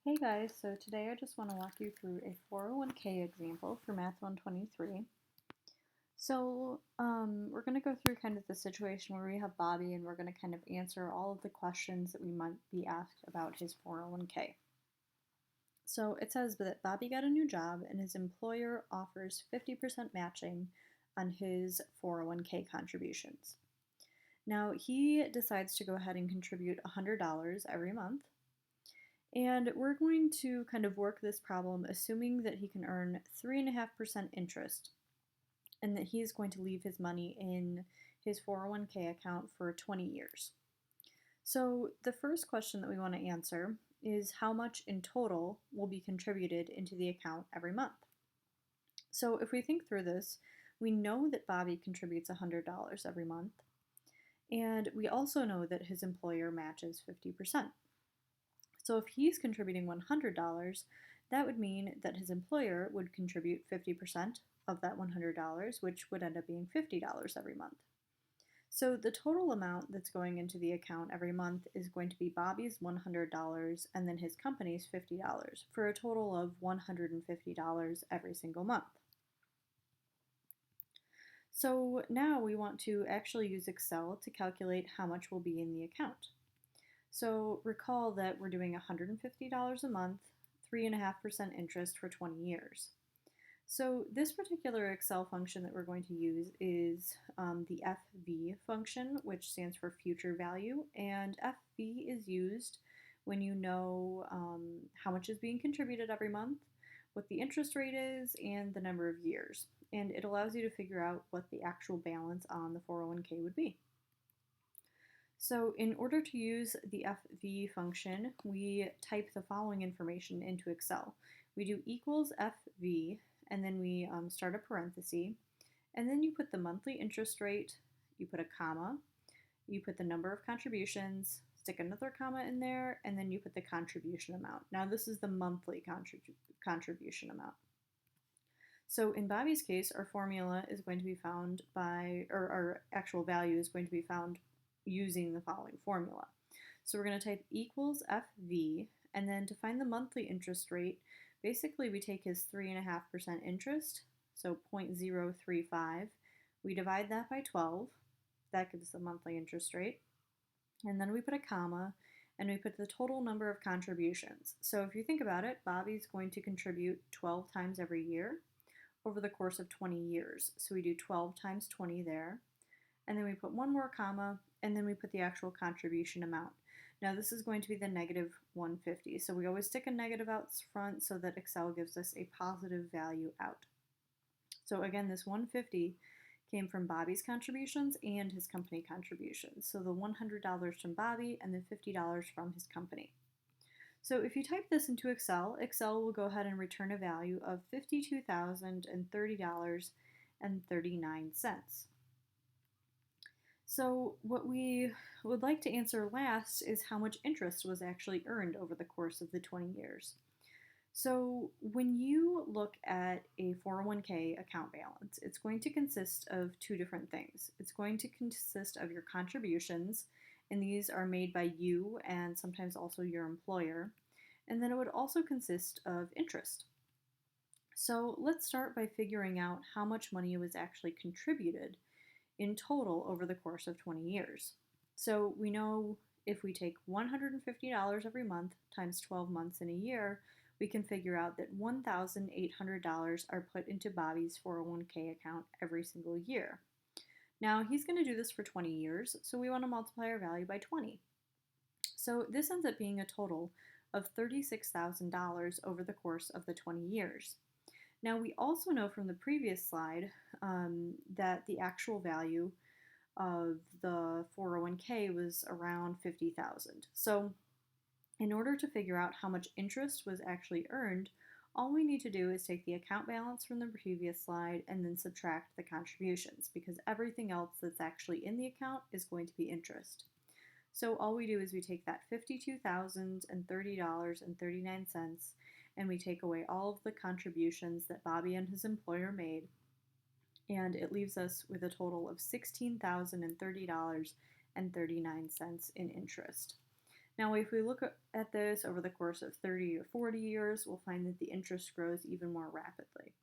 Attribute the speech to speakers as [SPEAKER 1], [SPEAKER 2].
[SPEAKER 1] Hey guys, so today I just want to walk you through a 401k example for Math 123. We're going to go through kind of the situation where we have Bobby and we're going to kind of answer all of the questions that we might be asked about his 401k. So it says that Bobby got a new job and his employer offers 50% matching on his 401k contributions. Now he decides to go ahead and contribute $100 every month. And we're going to kind of work this problem assuming that he can earn 3.5% interest and that he's going to leave his money in his 401k account for 20 years. So the first question that we want to answer is how much in total will be contributed into the account every month. So if we think through this, we know that Bobby contributes $100 every month, and we also know that his employer matches 50%. So if he's contributing $100, that would mean that his employer would contribute 50% of that $100, which would end up being $50 every month. So the total amount that's going into the account every month is going to be Bobby's $100 and then his company's $50 for a total of $150 every single month. So now we want to actually use Excel to calculate how much will be in the account. So recall that we're doing $150 a month, 3.5% interest for 20 years. So this particular Excel function that we're going to use is the FV function, which stands for future value, and FV is used when you know how much is being contributed every month, what the interest rate is, and the number of years. And it allows you to figure out what the actual balance on the 401k would be. So in order to use the FV function, we type the following information into Excel. We do equals FV, and then we start a parenthesis, and then you put the monthly interest rate, you put a comma, you put the number of contributions, stick another comma in there, and then you put the contribution amount. Now this is the monthly contribution amount. So in Bobby's case, our formula is going to be found by, or our actual value is going to be found using the following formula. So we're going to type equals FV, and then to find the monthly interest rate, basically we take his 3.5% interest, so 0.035, we divide that by 12, that gives the monthly interest rate, and then we put a comma, and we put the total number of contributions. So if you think about it, Bobby's going to contribute 12 times every year over the course of 20 years. So we do 12 times 20 there, and then we put one more comma, and then we put the actual contribution amount. Now this is going to be the negative 150, so we always stick a negative out front so that Excel gives us a positive value out. So again, this 150 came from Bobby's contributions and his company contributions. So the $100 from Bobby and the $50 from his company. So if you type this into Excel, Excel will go ahead and return a value of $52,030.39. So what we would like to answer last is how much interest was actually earned over the course of the 20 years. So when you look at a 401k account balance, it's going to consist of two different things. It's going to consist of your contributions, and these are made by you and sometimes also your employer. And then it would also consist of interest. So let's start by figuring out how much money was actually contributed in total over the course of 20 years. So we know if we take $150 every month times 12 months in a year, we can figure out that $1,800 are put into Bobby's 401k account every single year. Now he's going to do this for 20 years, so we want to multiply our value by 20. So this ends up being a total of $36,000 over the course of the 20 years. Now we also know from the previous slide that the actual value of the 401k was around $50,000. So in order to figure out how much interest was actually earned, all we need to do is take the account balance from the previous slide and then subtract the contributions, because everything else that's actually in the account is going to be interest. So all we do is we take that $52,030.39 and we take away all of the contributions that Bobby and his employer made, and it leaves us with a total of $16,030.39 in interest. Now, if we look at this over the course of 30 or 40 years, we'll find that the interest grows even more rapidly.